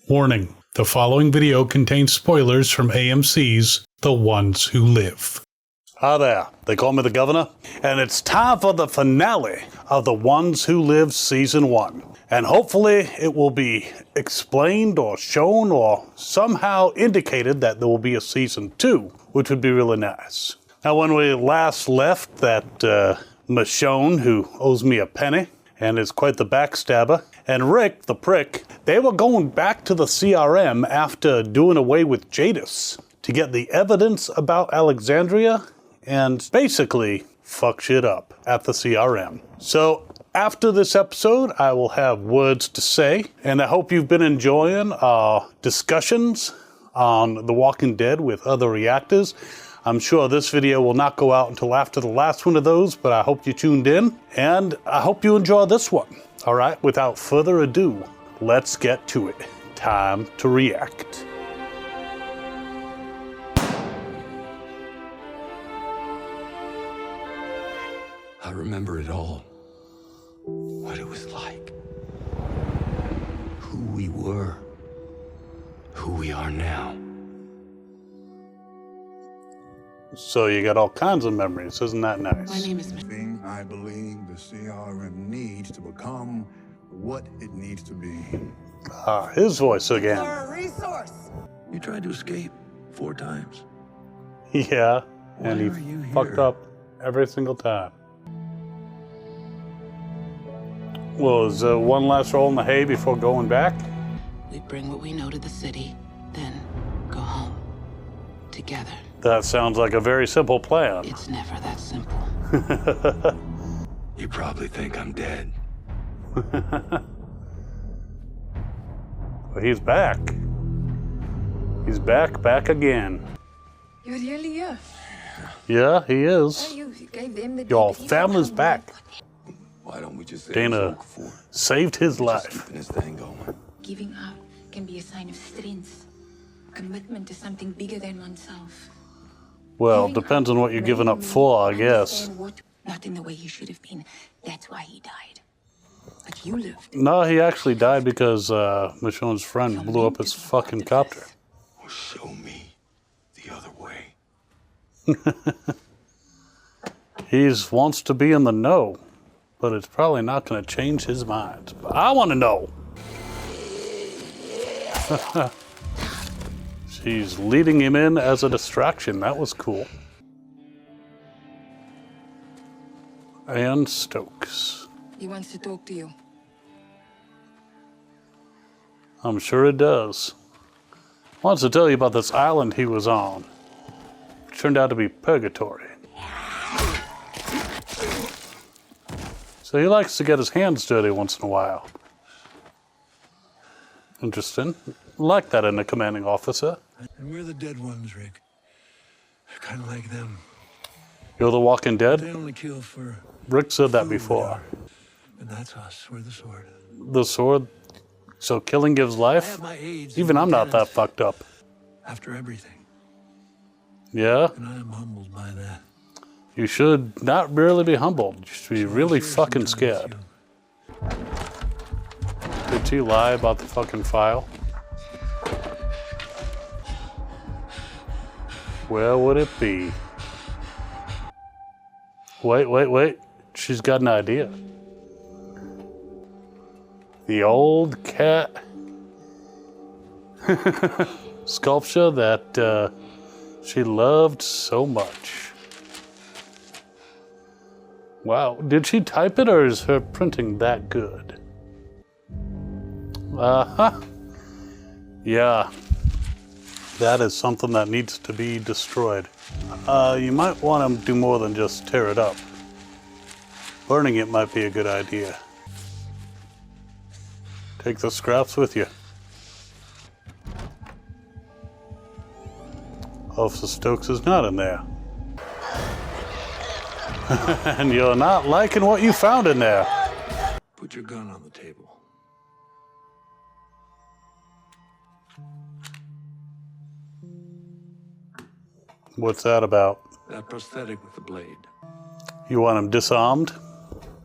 Warning, the following video contains spoilers from AMC's The Ones Who Live. Hi there, they call me the Governor, and it's time for the finale of The Ones Who Live Season 1. And hopefully it will be explained or shown or somehow indicated that there will be a Season 2, which would be really nice. Now when we last left that Michonne, who owes me a penny, and is quite the backstabber, and Rick, the prick, they were going back to the CRM after doing away with Jadis to get the evidence about Alexandria and basically fuck shit up at the CRM. So after this episode, I will have words to say, and I hope you've been enjoying our discussions on The Walking Dead with other reactors. I'm sure this video will not go out until after the last one of those, but I hope you tuned in, and I hope you enjoy this one. All right, without further ado, let's get to it. Time to react. I remember it all. What it was like. Who we were. Who we are now. So you got all kinds of memories, isn't that nice? My name is Michonne. I believe the CRM needs to become what it needs to be. His voice again. For a resource. You tried to escape 4 times. Yeah, and Why he are you fucked here? up every single time. Well, is one last roll in the hay before going back? We bring what we know to the city, then go home. Together. That sounds like a very simple plan. It's never that simple. You probably think I'm dead. Well, he's back. He's back again. You're really here. Yeah, he is. You gave them the Your DVD. family's back. Why don't we just say Dana saved his life. keeping this thing going? Giving up can be a sign of strength. Commitment to something bigger than oneself. Well, Giving depends up, on what you're giving up letting for, I me guess. understand what- Not in the way he should have been. That's why he died. But you lived. No, he actually died because Michonne's friend blew up his fucking copter. Well, show me the other way. He wants to be in the know, but it's probably not going to change his mind. But I want to know. She's leading him in as a distraction. That was cool. And Stokes. He wants to talk to you. I'm sure it does. Wants to tell you about this island he was on. It turned out to be purgatory. So he likes to get his hands dirty once in a while. Interesting. Like that in a commanding officer. And we're the dead ones, Rick. We're kind of like them. You're the Walking They Dead? only kill for Rick said that food, before. and that's us. We're the sword. The sword. So killing gives I life? have my aides. Even and I'm not that lieutenants fucked up. after everything, Yeah? and I am humbled by that. You should not really be humbled. You should be So I really fear fucking sometimes scared. Did she lie about the fucking file? Where would it be? Wait. She's got an idea. The old cat sculpture that she loved so much. Wow, did she type it or is her printing that good? Uh-huh. Yeah. That is something that needs to be destroyed. You might want to do more than just tear it up. Burning it might be a good idea. Take the scraps with you. Officer Stokes is not in there. And you're not liking what you found in there. Put your gun on the table. What's that about? That prosthetic with the blade. You want him disarmed?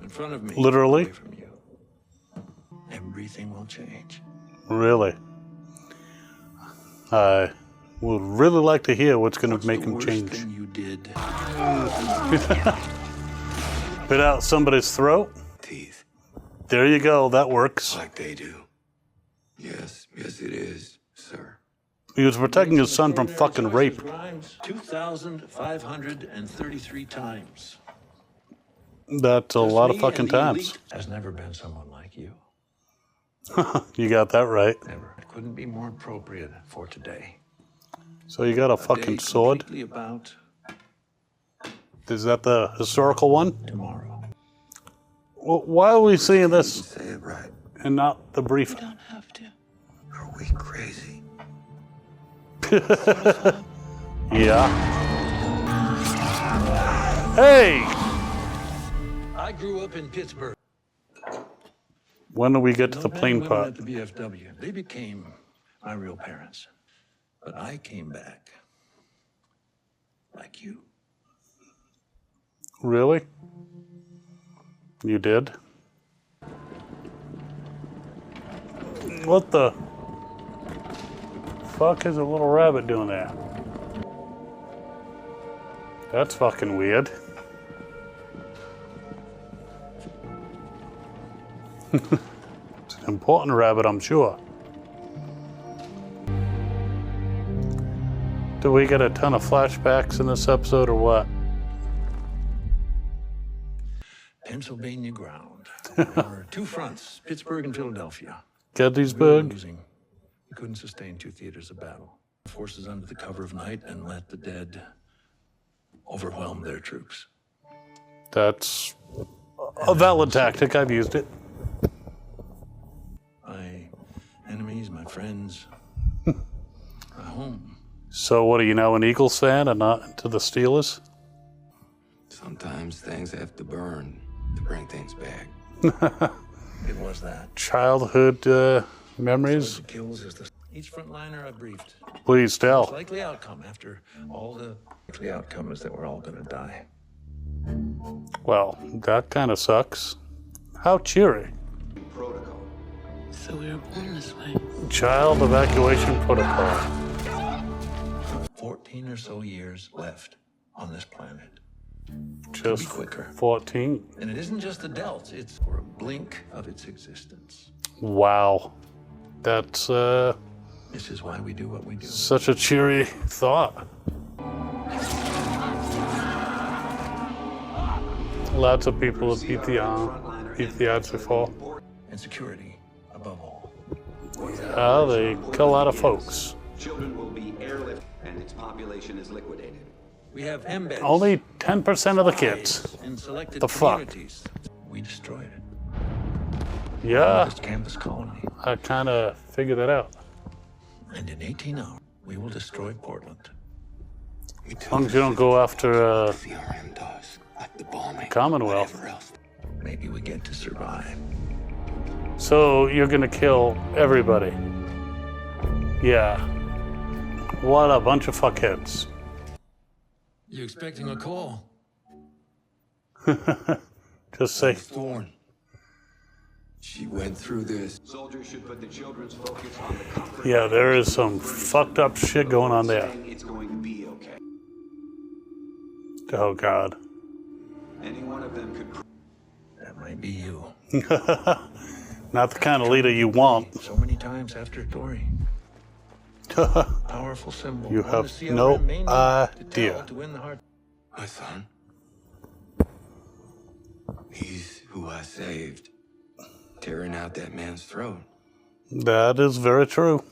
In front of me. Literally? Away from you. Everything will change. Really? I would really like to hear what's going to make him change. Thing you did. Bit out somebody's throat? Teeth. There you go, that works. Like they do. Yes, yes it is, sir. He was protecting his son from fucking rape. 2,533 times. That's a lot of fucking times. Has never been someone like you. You got that right. Never. It couldn't be more appropriate for today. So you got a fucking sword? Completely about Is that the historical one? tomorrow. Well, why are we seeing You this say it right. and not the brief? Don't have to. Are we crazy? Yeah. Hey! I grew up in Pittsburgh. When do we get to the Men and plane women part? at the BFW. They became my real parents. But I came back like you. Really? You did? What the fuck is a little rabbit doing there? That's fucking weird. It's an important rabbit, I'm sure. Do we get a ton of flashbacks in this episode or what? Pennsylvania ground. There were two fronts, Pittsburgh and Philadelphia. We were Gettysburg? losing. We couldn't sustain two theaters of battle. Forces under the cover of night and let the dead overwhelm their troops. That's a valid tactic. I've used it. My enemies, my friends, my home. So what are you now, an Eagles fan and not into the Steelers? Sometimes things have to burn to bring things back. It was that. Childhood memories? The kills is each frontliner I briefed. Please tell. Likely outcome after all the likely outcome is that we're all gonna die. Well, that kind of sucks. How cheery. Protocol. So we were born this way. Child evacuation protocol. 14 or so years left on this planet. Just quicker. 14. And it isn't just adults, it's for a blink of its existence. Wow. That's This is why we do what we do. such a cheery thought. Lots of people have beat the odds before. And security, above all. They kill a lot of folks. Children will be airlifted and its population is liquidated. We have embeds. Only 10% of the kids. In selected The fuck? communities. We destroyed it. Yeah, This campus colony. I kind of figured that out. And in 18 hours, we will destroy Portland. As long as you don't go after CRM does, like the bombing. Commonwealth. Whatever else. Maybe we get to survive. So you're gonna kill everybody. Yeah. What a bunch of fuckheads. You expecting a call? Just say, Thorn. She went through this. Soldiers should put the children's focus on the comfort. yeah, there is some fucked up shit going on there. Saying it's going to be okay. Oh, God. Any one of them could. That might be you. Not the kind of leader you want. So many times after Dory. Powerful symbol. You One have the CRM no may need to idea. tell to win the heart. My son. He's who I saved. Tearing out that man's throat. That is very true.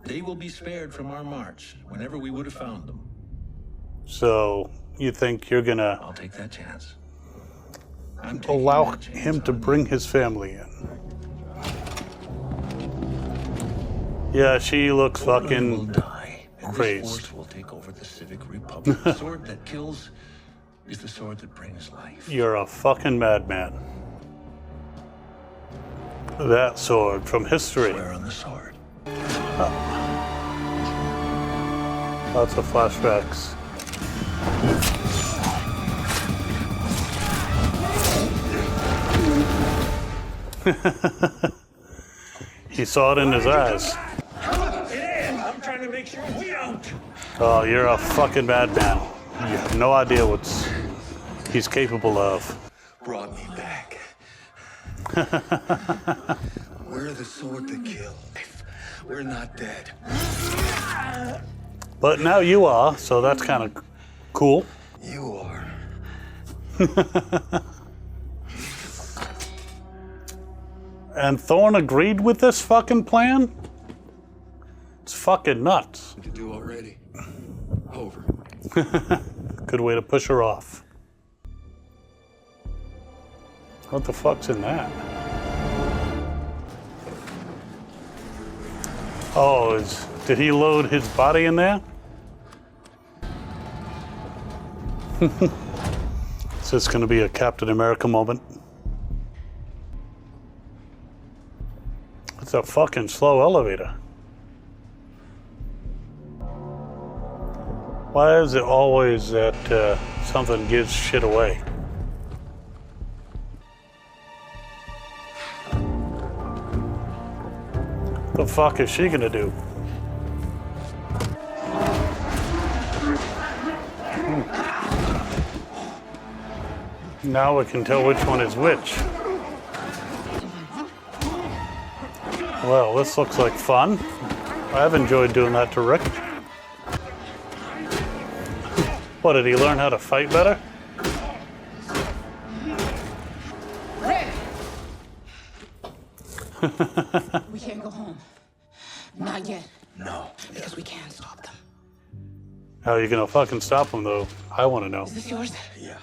They will be spared from our march whenever we would have found them. So you think you're gonna I'll take that chance. I'm taking allow that chance him to on bring you. his family in? Yeah, she looks Portland will fucking die, and crazed. this force will take over the civic republic. The sword that kills is the sword that brings life. You're a fucking madman. That sword from history. Swear on the sword. Lots of flashbacks. He saw it in his eyes. I'm trying trying to make sure we don't. Oh, you're a fucking madman. You have no idea what he's capable of. Brought me back. We're the sword to kill. We're not dead. But now you are, so that's kind of cool. You are. And Thorne agreed with this fucking plan? It's fucking nuts. What did you do already? Over. Good way to push her off. What the fuck's in that? Oh, did he load his body in there? Is this going to be a Captain America moment? It's a fucking slow elevator. Why is it always that something gives shit away? What the fuck is she gonna do? Now we can tell which one is which. Well, this looks like fun. I've enjoyed doing that to Rick. What, did he learn how to fight better? We can't go home. Not yet. No. Because we can't stop them. How are you gonna fucking stop him, though? I want to know. Is this yours? Yeah.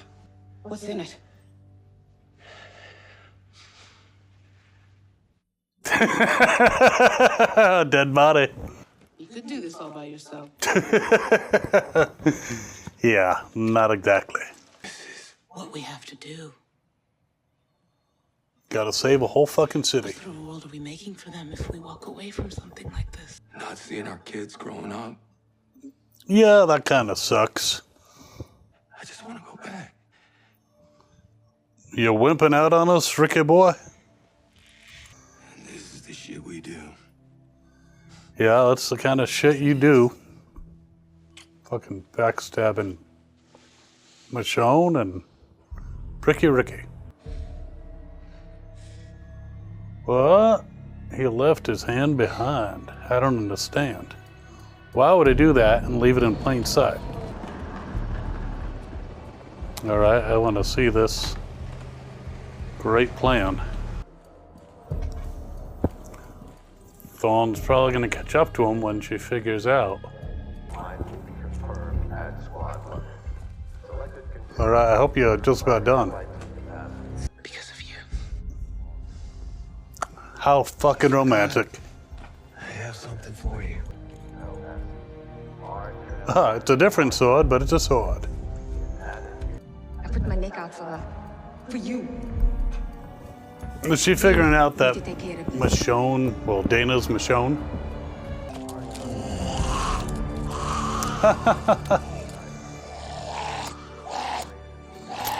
What's in it? Dead body. You could do this all by yourself. Yeah, not exactly. What we have to do. Gotta save a whole fucking city. What sort of world are we making for them if we walk away from something like this? Not seeing our kids growing up. Yeah, that kind of sucks. I just want to go back. You're wimping out on us, Ricky boy? And this is the shit we do. Yeah, that's the kind of shit you do. Fucking backstabbing Michonne and Ricky. What? He left his hand behind. I don't understand. Why would he do that and leave it in plain sight? All right, I want to see this great plan. Thorne's probably going to catch up to him when she figures out. All right, I hope you're just about done. Because of you. How fucking romantic. I have something for you. It's a different sword, but it's a sword. I put my neck out for you. Is she figuring out that To take care of this. Michonne, well, Dana's Michonne?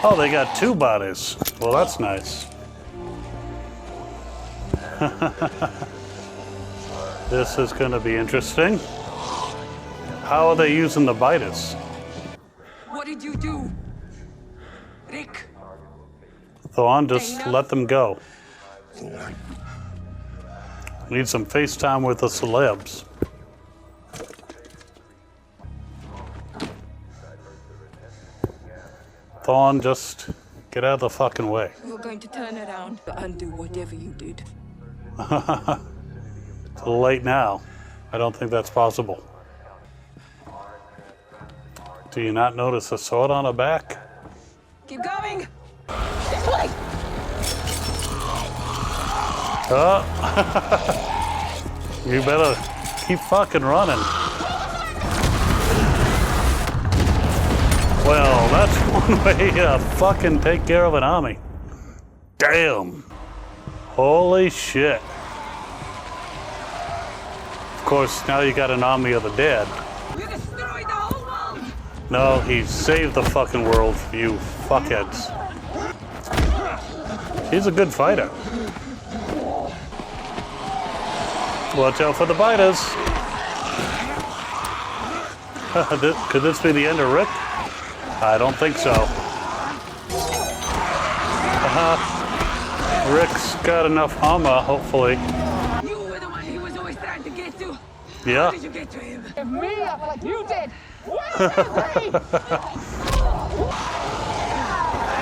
Oh, they got two bodies. Well, that's nice. This is going to be interesting. How are they using the Vitus? What did you do? Rick. Thorne, just let them go. Need some FaceTime with the celebs. Thorne, just get out of the fucking way. We're going to turn around to undo whatever you did. It's a little late now. I don't think that's possible. Do you not notice a sword on her back? Keep going. This way. Oh. You better keep fucking running. Well, that's one way to fucking take care of an army. Damn. Holy shit. Of course, now you got an army of the dead. You destroyed the whole world. No, he saved the fucking world for you fuckheads. He's a good fighter. Watch out for the biters. Could this be the end of Rick? I don't think so. Rick's got enough armor, hopefully. You were the one he was always trying to get to. Yeah. How did you get to him? Me up like you did.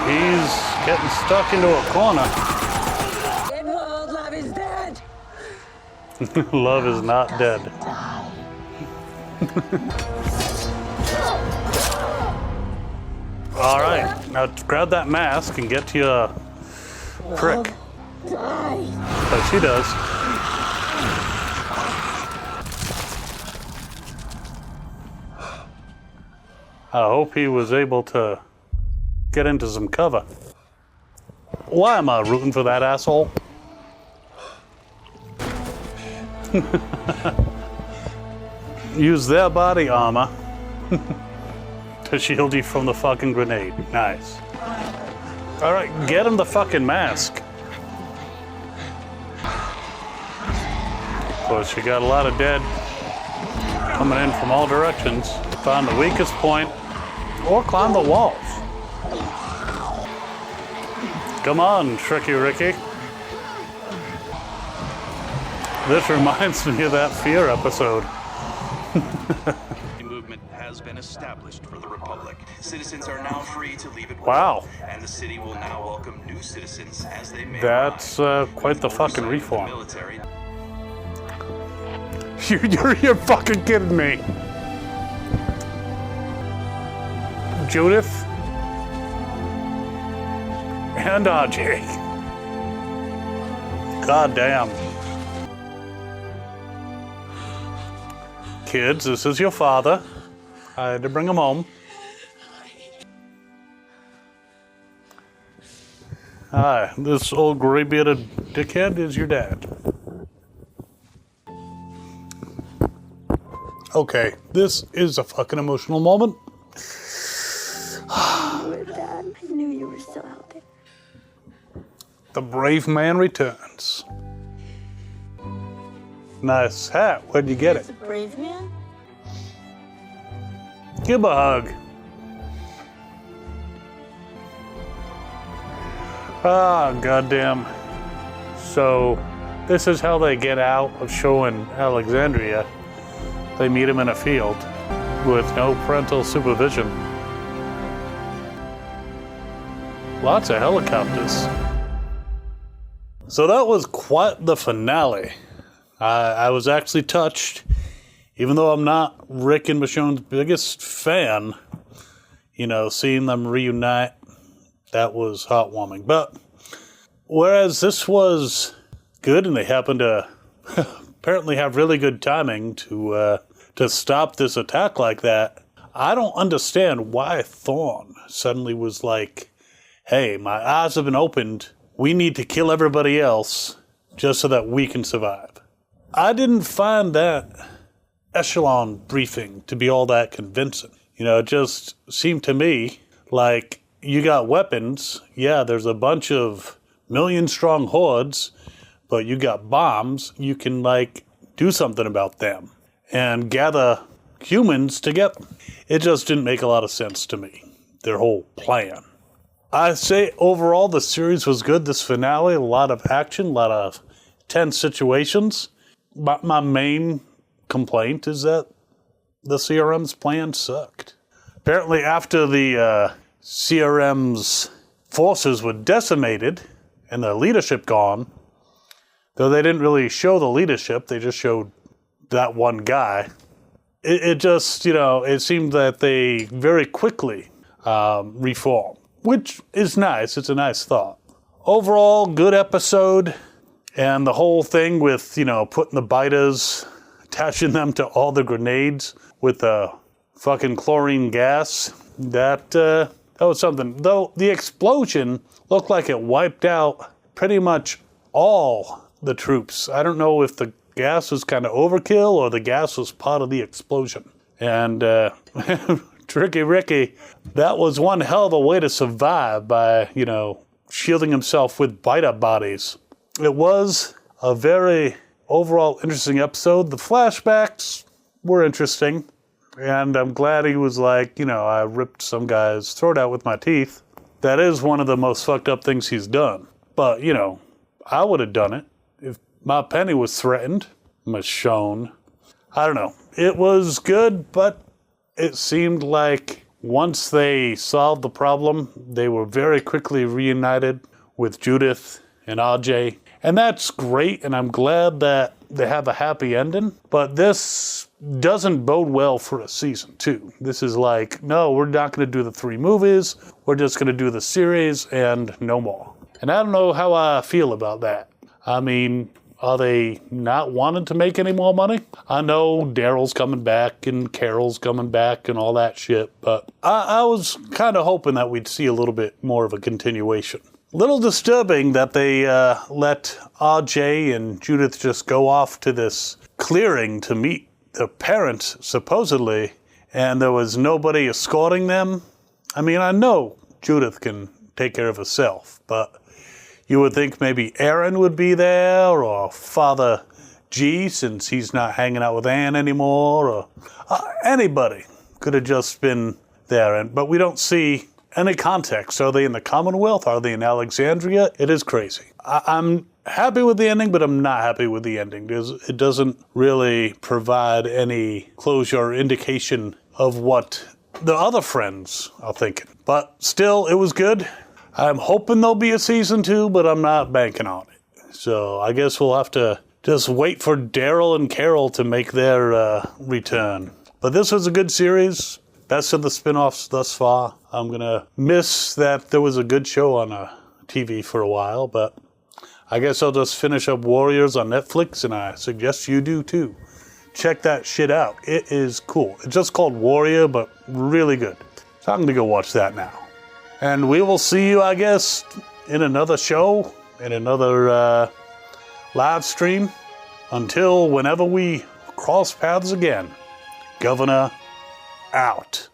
He's getting stuck into a corner. Edward, love is dead. Love is not dead. All right, now grab that mask and get to your prick. Oh, she does. I hope he was able to get into some cover. Why am I rooting for that asshole? Use their body armor to shield you from the fucking grenade. Nice. All right, get him the fucking mask. Of course, you got a lot of dead coming in from all directions. Find the weakest point or climb the walls. Come on, Tricky Ricky. This reminds me of that Fear episode. Movement has been established for the Republic. Citizens are now free to leave at will. Wow. And the city will now welcome new citizens as they may That's quite the fucking reform. military. You're fucking kidding me. Judith and RJ. God damn. Kids, this is your father. I had to bring him home. Hi, this old gray-bearded dickhead is your dad. Okay, this is a fucking emotional moment. Dad, I knew you were still out there. The brave man returns. Nice hat. Where'd you get it? A brave man? Give him a hug. Ah, goddamn. So, this is how they get out of showing Alexandria. They meet him in a field with no parental supervision. Lots of helicopters. So that was quite the finale. I was actually touched, even though I'm not Rick and Michonne's biggest fan. You know, seeing them reunite, that was heartwarming. But whereas this was good, and they happened to apparently have really good timing to stop this attack like that, I don't understand why Thorn suddenly was like, hey, my eyes have been opened. We need to kill everybody else just so that we can survive. I didn't find that echelon briefing to be all that convincing. You know, it just seemed to me like you got weapons. Yeah, there's a bunch of million-strong hordes, but you got bombs. You can, like, do something about them and gather humans together. It just didn't make a lot of sense to me, their whole plan. I say overall the series was good. This finale, a lot of action, a lot of tense situations. My main complaint is that the CRM's plan sucked. Apparently after the CRM's forces were decimated and the leadership gone, though they didn't really show the leadership, they just showed that one guy. It just, you know, it seemed that they very quickly reformed, which is nice. It's a nice thought. Overall, good episode. And the whole thing with, you know, putting the biters, attaching them to all the grenades with the fucking chlorine gas, that was something. Though the explosion looked like it wiped out pretty much all the troops. I don't know if the gas was kind of overkill or the gas was part of the explosion. And Tricky Ricky, that was one hell of a way to survive by, you know, shielding himself with biter bodies. It was a very overall interesting episode. The flashbacks were interesting. And I'm glad he was like, I ripped some guy's throat out with my teeth. That is one of the most fucked up things he's done. But, I would have done it if my penny was threatened. Michonne. I don't know. It was good, but it seemed like once they solved the problem, they were very quickly reunited with Judith and RJ. And that's great, and I'm glad that they have a happy ending. But this doesn't bode well for a season 2. This is like, no, we're not going to do the 3 movies. We're just going to do the series and no more. And I don't know how I feel about that. I mean, are they not wanting to make any more money? I know Daryl's coming back and Carol's coming back and all that shit, but I was kind of hoping that we'd see a little bit more of a continuation. Little disturbing that they let RJ and Judith just go off to this clearing to meet their parents, supposedly, and there was nobody escorting them. I mean, I know Judith can take care of herself, but you would think maybe Aaron would be there, or Father G, since he's not hanging out with Anne anymore, or anybody could have just been there. But we don't see any context. Are they in the Commonwealth? Are they in Alexandria? It is crazy. I'm happy with the ending, but I'm not happy with the ending. It doesn't really provide any closure or indication of what the other friends are thinking. But still, it was good. I'm hoping there'll be a season 2, but I'm not banking on it. So I guess we'll have to just wait for Daryl and Carol to make their return. But this was a good series. Best of the spin-offs thus far. I'm going to miss that there was a good show on TV for a while, but I guess I'll just finish up Warriors on Netflix, and I suggest you do too. Check that shit out. It is cool. It's just called Warrior, but really good. So I'm going to go watch that now. And we will see you, I guess, in another show, in another live stream. Until whenever we cross paths again. Governor out.